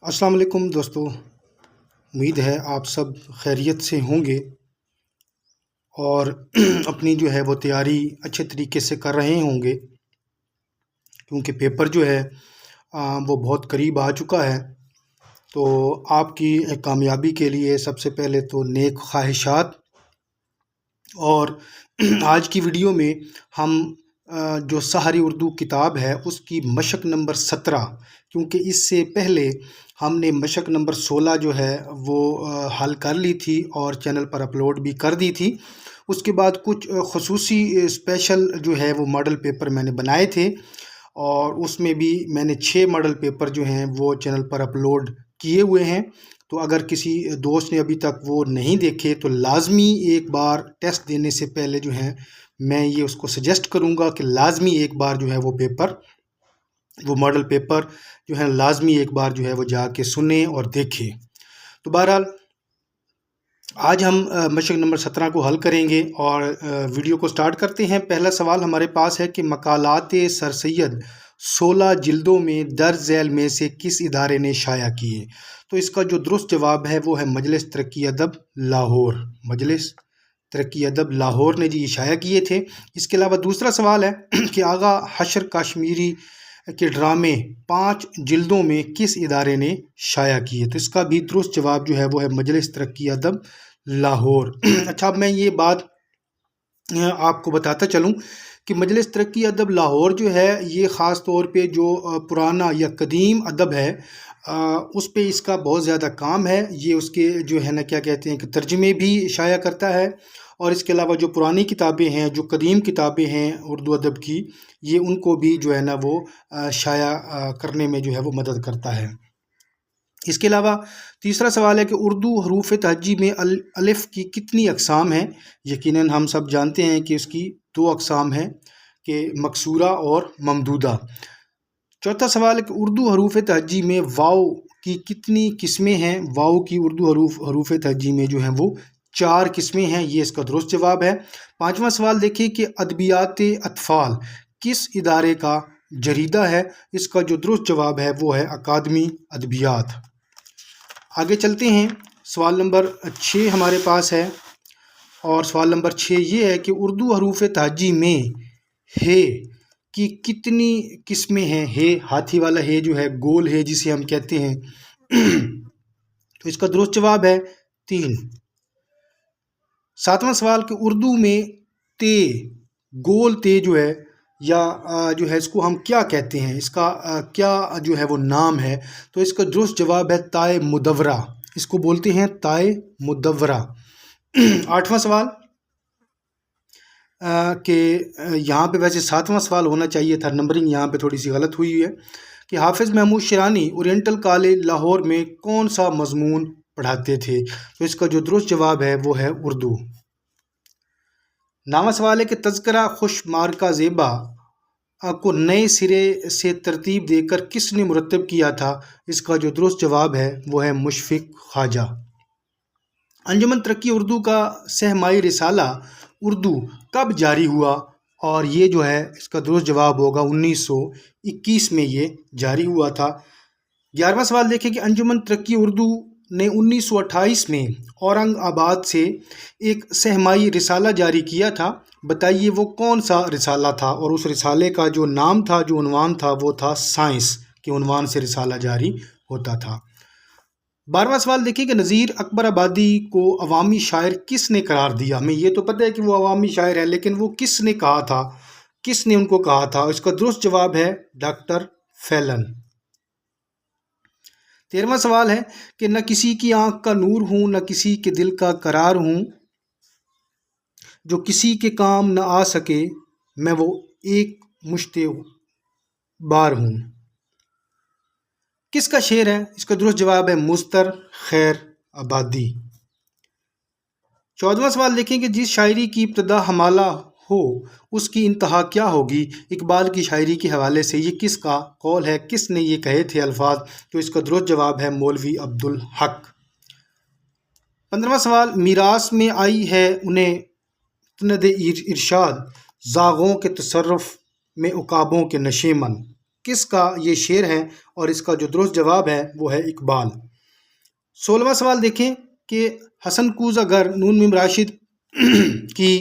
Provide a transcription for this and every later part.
السلام علیکم دوستو، امید ہے آپ سب خیریت سے ہوں گے اور اپنی جو ہے وہ تیاری اچھے طریقے سے کر رہے ہوں گے، کیونکہ پیپر جو ہے وہ بہت قریب آ چکا ہے۔ تو آپ کی کامیابی کے لیے سب سے پہلے تو نیک خواہشات۔ اور آج کی ویڈیو میں ہم جو سحری اردو کتاب ہے اس کی مشق نمبر 17، کیونکہ اس سے پہلے ہم نے مشق نمبر 16 جو ہے وہ حل کر لی تھی اور چینل پر اپلوڈ بھی کر دی تھی۔ اس کے بعد کچھ خصوصی اسپیشل جو ہے وہ ماڈل پیپر میں نے بنائے تھے، اور اس میں بھی میں نے 6 ماڈل پیپر جو ہیں وہ چینل پر اپلوڈ کیے ہوئے ہیں۔ تو اگر کسی دوست نے ابھی تک وہ نہیں دیکھے تو لازمی ایک بار ٹیسٹ دینے سے پہلے جو ہے میں یہ اس کو سجیسٹ کروں گا کہ لازمی ایک بار جو ہے وہ ماڈل پیپر جو ہے لازمی ایک بار جو ہے وہ جا کے سنیں اور دیکھیں۔ تو بہرحال آج ہم مشق نمبر 17 کو حل کریں گے اور ویڈیو کو سٹارٹ کرتے ہیں۔ پہلا سوال ہمارے پاس ہے کہ مقالات سر سید 16 جلدوں میں درج ذیل میں سے کس ادارے نے شائع کیے؟ تو اس کا جو درست جواب ہے وہ ہے مجلس ترقی ادب لاہور۔ مجلس ترقی ادب لاہور نے یہ شائع کیے تھے۔ اس کے علاوہ دوسرا سوال ہے کہ آغا حشر کشمیری کے ڈرامے 5 جلدوں میں کس ادارے نے شائع کیے؟ تو اس کا بھی درست جواب جو ہے وہ ہے مجلس ترقی ادب لاہور۔ اچھا، اب میں یہ بات آپ کو بتاتا چلوں کہ مجلس ترقی ادب لاہور جو ہے یہ خاص طور پہ جو پرانا یا قدیم ادب ہے اس پہ اس کا بہت زیادہ کام ہے۔ یہ اس کے جو ہے نا کیا کہتے ہیں کہ ترجمے بھی شائع کرتا ہے، اور اس کے علاوہ جو پرانی کتابیں ہیں، جو قدیم کتابیں ہیں اردو ادب کی، یہ ان کو بھی جو ہے نا وہ شائع کرنے میں جو ہے وہ مدد کرتا ہے۔ اس کے علاوہ تیسرا سوال ہے کہ اردو حروف تہجی میں الف کی کتنی اقسام ہیں؟ یقیناً ہم سب جانتے ہیں کہ اس کی 2 اقسام ہیں، کہ مکسورہ اور ممدودہ۔ چوتھا سوال ہے کہ اردو حروف تہجی میں واو کی کتنی قسمیں ہیں؟ واو کی اردو حروف تہجی میں جو ہیں وہ 4 قسمیں ہیں، یہ اس کا درست جواب ہے۔ پانچواں سوال دیکھیے کہ ادبیات اطفال کس ادارے کا جریدہ ہے؟ اس کا جو درست جواب ہے وہ ہے اکادمی ادبیات۔ آگے چلتے ہیں، سوال نمبر 6 ہمارے پاس ہے، اور سوال نمبر 6 یہ ہے کہ اردو حروف تہجی میں ہے کی کتنی قسمیں ہیں؟ ہے ہاتھی والا ہے جو ہے، گول ہے جسے ہم کہتے ہیں، تو اس کا درست جواب ہے 3۔ ساتواں سوال کہ اردو میں تے، گول تے جو ہے یا جو ہے اس کو ہم کیا کہتے ہیں؟ اس کا کیا جو ہے وہ نام ہے؟ تو اس کا درست جواب ہے تائے مدورہ، اس کو بولتے ہیں تائے مدورہ۔ 8واں سوال کہ یہاں پہ ویسے 7واں سوال ہونا چاہیے تھا، نمبرنگ یہاں پہ تھوڑی سی غلط ہوئی ہے، کہ حافظ محمود شیرانی اورینٹل کالج لاہور میں کون سا مضمون پڑھاتے تھے؟ تو اس کا جو درست جواب ہے وہ ہے اردو۔ 9واں سوال ہے کہ تذکرہ خوش مارکہ زیبا کو نئے سرے سے ترتیب دے کر کس نے مرتب کیا تھا؟ اس کا جو درست جواب ہے وہ ہے مشفق خواجہ۔ انجمن ترقی اردو کا سہمائی رسالہ اردو کب جاری ہوا؟ اور یہ جو ہے اس کا درست جواب ہوگا 1921 میں یہ جاری ہوا تھا۔ 11واں سوال دیکھیں کہ انجمن ترقی اردو نے 1928 میں اورنگ آباد سے ایک سہمائی رسالہ جاری کیا تھا، بتائیے وہ کون سا رسالہ تھا؟ اور اس رسالے کا جو نام تھا، جو عنوان تھا، وہ تھا سائنس کے عنوان سے رسالہ جاری ہوتا تھا۔ 12واں سوال دیکھیے کہ نذیر اکبر آبادی کو عوامی شاعر کس نے قرار دیا؟ ہمیں یہ تو پتہ ہے کہ وہ عوامی شاعر ہے، لیکن وہ کس نے کہا تھا، کس نے ان کو کہا تھا؟ اس کا درست جواب ہے ڈاکٹر فیلن۔ 13واں سوال ہے کہ نہ کسی کی آنکھ کا نور ہوں، نہ کسی کے دل کا قرار ہوں، جو کسی کے کام نہ آ سکے، میں وہ ایک مشت بار ہوں، کس کا شعر ہے؟ اس کا درست جواب ہے مضطر خیر آبادی۔ 14واں سوال دیکھیں کہ جس شاعری کی ابتدا حمالہ ہو اس کی انتہا کیا ہوگی؟ اقبال کی شاعری کے حوالے سے یہ کس کا قول ہے؟ کس نے یہ کہے تھے الفاظ؟ تو اس کا درست جواب ہے مولوی عبدالحق۔ 15واں سوال میراث میں آئی ہے انہیں مسند ارشاد، زاغوں کے تصرف میں عقابوں کے نشیمن، کس کا یہ شعر ہے؟ اور اس کا جو درست جواب ہے وہ ہے اقبال۔ 16واں سوال دیکھیں کہ حسن کوزہ گر نون میم راشد کی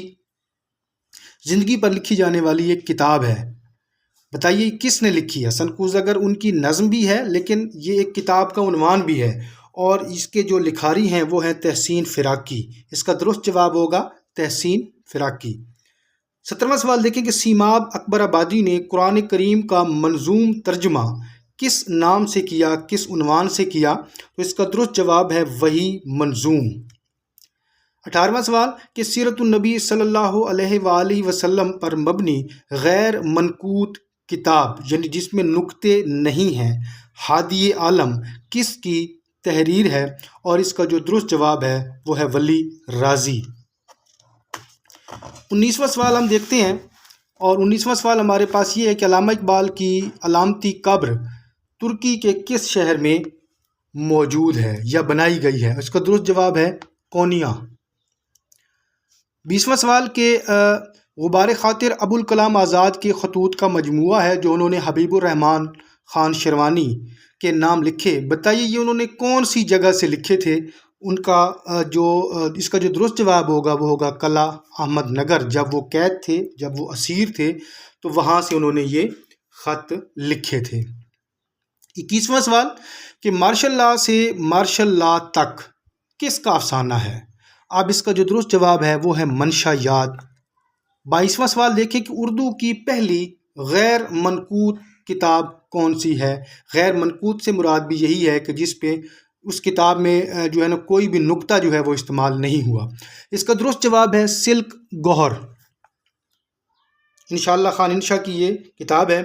زندگی پر لکھی جانے والی ایک کتاب ہے، بتائیے کس نے لکھی ہے؟ حسن کوزہ گر ان کی نظم بھی ہے، لیکن یہ ایک کتاب کا عنوان بھی ہے، اور اس کے جو لکھاری ہیں وہ ہیں تحسین فراقی۔ اس کا درست جواب ہوگا تحسین فراقی۔ 17واں سوال دیکھیں کہ سیماب اکبر آبادی نے قرآن کریم کا منظوم ترجمہ کس نام سے کیا، کس عنوان سے کیا؟ تو اس کا درست جواب ہے وحی منظوم۔ 18واں سوال کہ سیرت النبی صلی اللہ علیہ وآلہ وسلم پر مبنی غیر منقوط کتاب، یعنی جس میں نقطے نہیں ہیں، ہادی عالم کس کی تحریر ہے؟ اور اس کا جو درست جواب ہے وہ ہے ولی رازی۔ 19واں سوال ہم دیکھتے ہیں، اور 19واں سوال ہمارے پاس یہ ہے کہ علامہ اقبال کی علامتی قبر ترکی کے کس شہر میں موجود ہے یا بنائی گئی ہے؟ اس کا درست جواب ہے کونیا۔ 20واں سوال کہ غبار خاطر ابوالکلام آزاد کے خطوط کا مجموعہ ہے جو انہوں نے حبیب الرحمن خان شیروانی کے نام لکھے، بتائیے یہ انہوں نے کون سی جگہ سے لکھے تھے؟ ان کا اس کا جو درست جواب ہوگا وہ ہوگا قلعہ احمد نگر۔ جب وہ قید تھے، جب وہ اسیر تھے، تو وہاں سے انہوں نے یہ خط لکھے تھے۔ 21واں سوال کہ مارشل لا سے مارشل لا تک کس کا افسانہ ہے؟ اب اس کا جو درست جواب ہے وہ ہے منشا یاد۔ 22واں سوال دیکھیں کہ اردو کی پہلی غیر منقوط کتاب کون سی ہے؟ غیر منقوط سے مراد بھی یہی ہے کہ جس پہ اس کتاب میں جو ہے نا کوئی بھی نقطہ جو ہے وہ استعمال نہیں ہوا۔ اس کا درست جواب ہے سلک گوہر، انشاءاللہ خان انشا کی یہ کتاب ہے۔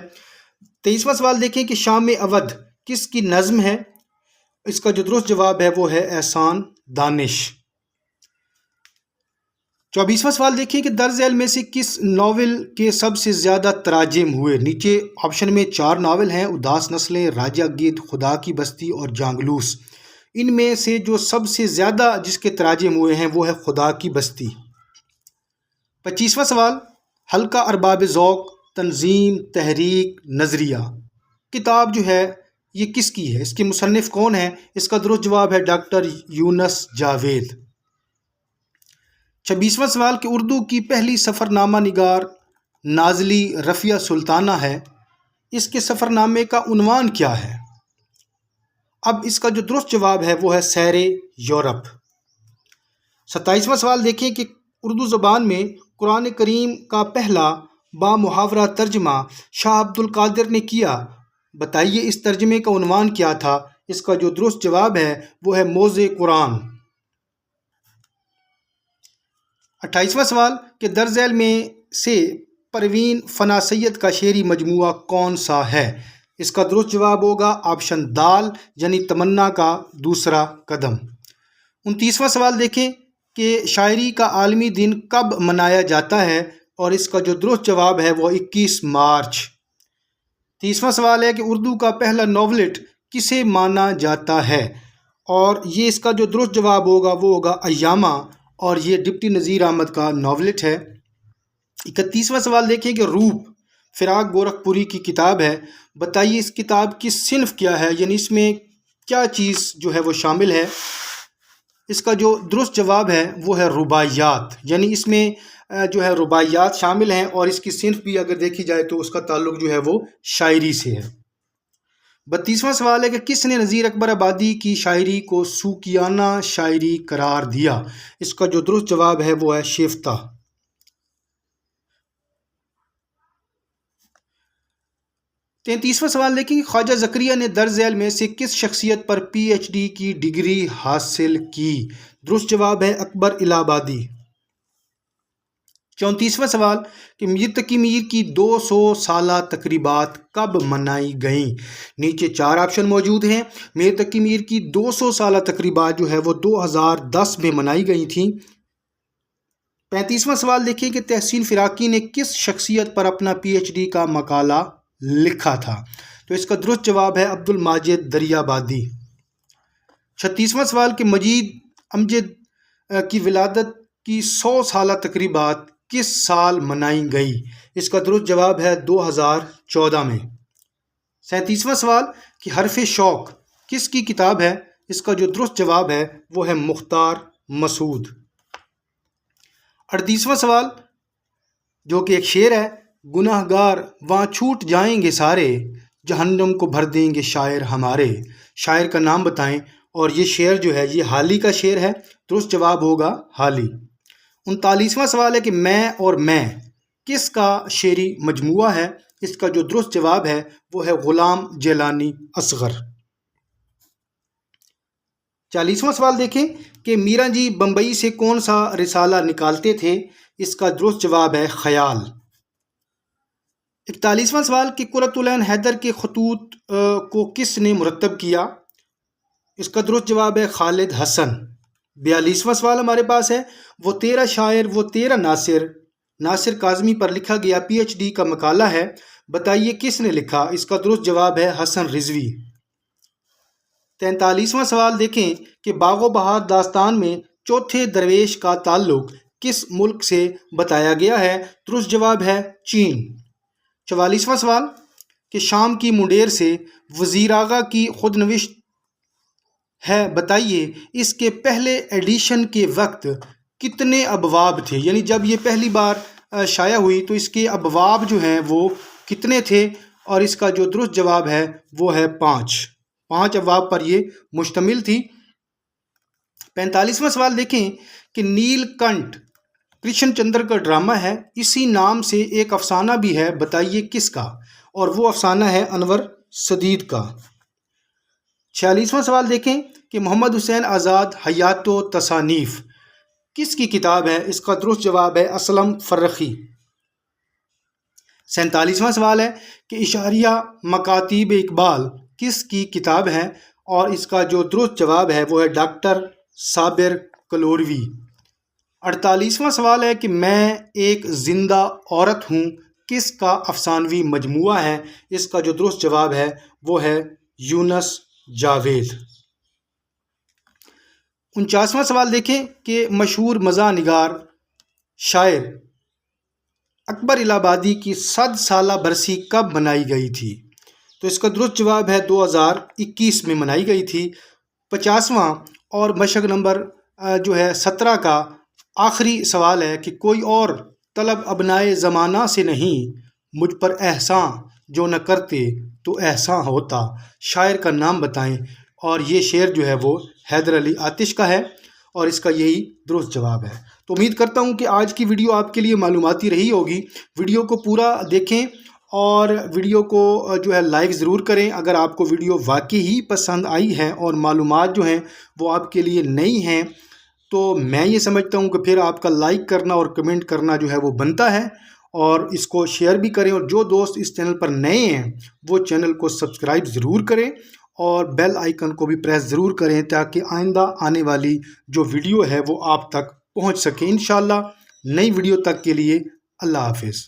23واں سوال دیکھیں کہ شام اودھ کس کی نظم ہے؟ اس کا جو درست جواب ہے وہ ہے احسان دانش۔ 24واں سوال دیکھیں کہ درج ذیل میں سے کس ناول کے سب سے زیادہ تراجم ہوئے؟ نیچے آپشن میں 4 ناول ہیں، اداس نسلیں، راجہ گید، خدا کی بستی اور جانگلوس۔ ان میں سے جو سب سے زیادہ جس کے تراجم ہوئے ہیں وہ ہے خدا کی بستی۔ 25واں سوال حلقہ ارباب ذوق تنظیم تحریک نظریہ کتاب جو ہے یہ کس کی ہے؟ اس کے مصنف کون ہیں؟ اس کا درست جواب ہے ڈاکٹر یونس جاوید۔ 26واں سوال کہ اردو کی پہلی سفر نامہ نگار نازلی رفیہ سلطانہ ہے، اس کے سفر نامے کا عنوان کیا ہے؟ اب اس کا جو درست جواب ہے وہ ہے سیر یورپ۔ 27واں سوال دیکھیں کہ اردو زبان میں قرآن کریم کا پہلا با محاورہ ترجمہ شاہ عبد القادر نے کیا، بتائیے اس ترجمے کا عنوان کیا تھا؟ اس کا جو درست جواب ہے وہ ہے موضع قرآن۔ 28واں سوال کہ درج ذیل میں سے پروین فنا سید کا شعری مجموعہ کون سا ہے؟ اس کا درست جواب ہوگا آپشن دال، یعنی تمنا کا دوسرا قدم۔ 29واں سوال دیکھیں کہ شاعری کا عالمی دن کب منایا جاتا ہے؟ اور اس کا جو درست جواب ہے وہ 21 مارچ۔ 30واں سوال ہے کہ اردو کا پہلا ناولٹ کسے مانا جاتا ہے؟ اور یہ اس کا جو درست جواب ہوگا وہ ہوگا ایامہ، اور یہ ڈپٹی نذیر احمد کا ناولٹ ہے۔ 31واں سوال دیکھیں کہ روپ فراق گورکھپوری کی کتاب ہے، بتائیے اس کتاب کی صنف کیا ہے، یعنی اس میں کیا چیز جو ہے وہ شامل ہے؟ اس کا جو درست جواب ہے وہ ہے رباعیات، یعنی اس میں جو ہے رباعیات شامل ہیں، اور اس کی صنف بھی اگر دیکھی جائے تو اس کا تعلق جو ہے وہ شاعری سے ہے۔ 32واں سوال ہے کہ کس نے نذیر اکبر آبادی کی شاعری کو سوکیانہ شاعری قرار دیا؟ اس کا جو درست جواب ہے وہ ہے شیفتہ۔ 33واں سوال دیکھیں کہ خواجہ زکریا نے درج ذیل میں سے کس شخصیت پر پی ایچ ڈی کی ڈگری حاصل کی؟ درست جواب ہے اکبر الہ آبادی۔ 34واں سوال کہ میر تقی میر کی 200 سالہ تقریبات کب منائی گئیں؟ نیچے 4 آپشن موجود ہیں۔ میر تقی میر کی 200 سالہ تقریبات جو ہے وہ 2010 میں منائی گئی تھیں۔ 35واں سوال دیکھیں کہ تحسین فراقی نے کس شخصیت پر اپنا پی ایچ ڈی کا مقالہ لکھا تھا؟ تو اس کا درست جواب ہے عبد الماجد دریابادی۔ 36واں سوال کہ مجید امجد کی ولادت کی 100 سالہ تقریبات کس سال منائی گئی؟ اس کا درست جواب ہے 2014 میں۔ 37واں سوال کہ حرف شوق کس کی کتاب ہے؟ اس کا جو درست جواب ہے وہ ہے مختار مسعود۔ 38واں سوال جو کہ ایک شعر ہے، گناہ گار وہاں چھوٹ جائیں گے سارے، جہنم کو بھر دیں گے شاعر ہمارے۔ شاعر کا نام بتائیں، اور یہ شعر جو ہے یہ حالی کا شعر ہے، درست جواب ہوگا حالی۔ 39واں سوال ہے کہ میں اور میں کس کا شعری مجموعہ ہے؟ اس کا جو درست جواب ہے وہ ہے غلام جیلانی اصغر۔ 40واں سوال دیکھیں کہ میراں جی بمبئی سے کون سا رسالہ نکالتے تھے؟ اس کا درست جواب ہے خیال۔ 41واں سوال کہ قرۃ العین حیدر کے خطوط کو کس نے مرتب کیا؟ اس کا درست جواب ہے خالد حسن۔ 42واں سوال ہمارے پاس ہے، وہ تیرا شاعر وہ تیرا ناصر، ناصر کاظمی پر لکھا گیا پی ایچ ڈی کا مقالہ ہے، بتائیے کس نے لکھا؟ اس کا درست جواب ہے حسن رضوی۔ 43واں سوال دیکھیں کہ باغ و بہار داستان میں چوتھے درویش کا تعلق کس ملک سے بتایا گیا ہے؟ درست جواب ہے چین۔ 44واں سوال کہ شام کی منڈیر سے وزیر آغا کی خود نوشت ہے، بتائیے اس کے پہلے ایڈیشن کے وقت کتنے ابواب تھے؟ یعنی جب یہ پہلی بار شائع ہوئی تو اس کے ابواب جو ہیں وہ کتنے تھے؟ اور اس کا جو درست جواب ہے وہ ہے 5 ابواب پر یہ مشتمل تھی۔ 45واں سوال دیکھیں کہ نیل کنٹھ کرشن چندر کا ڈرامہ ہے، اسی نام سے ایک افسانہ بھی ہے، بتائیے کس کا؟ اور وہ افسانہ ہے انور سدید کا۔ 46واں سوال دیکھیں کہ محمد حسین آزاد حیات و تصانیف کس کی کتاب ہے؟ اس کا درست جواب ہے اسلم فرخی۔ 47واں سوال ہے کہ اشاریہ مکاتیب اقبال کس کی کتاب ہے؟ اور اس کا جو درست جواب ہے وہ ہے ڈاکٹر صابر کلوروی۔ 48واں سوال ہے کہ میں ایک زندہ عورت ہوں کس کا افسانوی مجموعہ ہے؟ اس کا جو درست جواب ہے وہ ہے یونس جاوید۔ 49واں سوال دیکھیں کہ مشہور مزاح نگار شاعر اکبر الہ آبادی کی 100 سالہ برسی کب منائی گئی تھی؟ تو اس کا درست جواب ہے 2021 میں منائی گئی تھی۔ 50واں اور مشق نمبر جو ہے 17 کا آخری سوال ہے کہ کوئی اور طلب ابنائے زمانہ سے نہیں، مجھ پر احساں جو نہ کرتے تو احساں ہوتا، شاعر کا نام بتائیں۔ اور یہ شعر جو ہے وہ حیدر علی آتش کا ہے، اور اس کا یہی درست جواب ہے۔ تو امید کرتا ہوں کہ آج کی ویڈیو آپ کے لیے معلوماتی رہی ہوگی۔ ویڈیو کو پورا دیکھیں اور ویڈیو کو جو ہے لائک ضرور کریں اگر آپ کو ویڈیو واقعی ہی پسند آئی ہے اور معلومات جو ہیں وہ آپ کے لیے نئی ہیں، تو میں یہ سمجھتا ہوں کہ پھر آپ کا لائک کرنا اور کمنٹ کرنا جو ہے وہ بنتا ہے، اور اس کو شیئر بھی کریں، اور جو دوست اس چینل پر نئے ہیں وہ چینل کو سبسکرائب ضرور کریں اور بیل آئیکن کو بھی پریس ضرور کریں تاکہ آئندہ آنے والی جو ویڈیو ہے وہ آپ تک پہنچ سکے۔ انشاءاللہ نئی ویڈیو تک کے لیے اللہ حافظ۔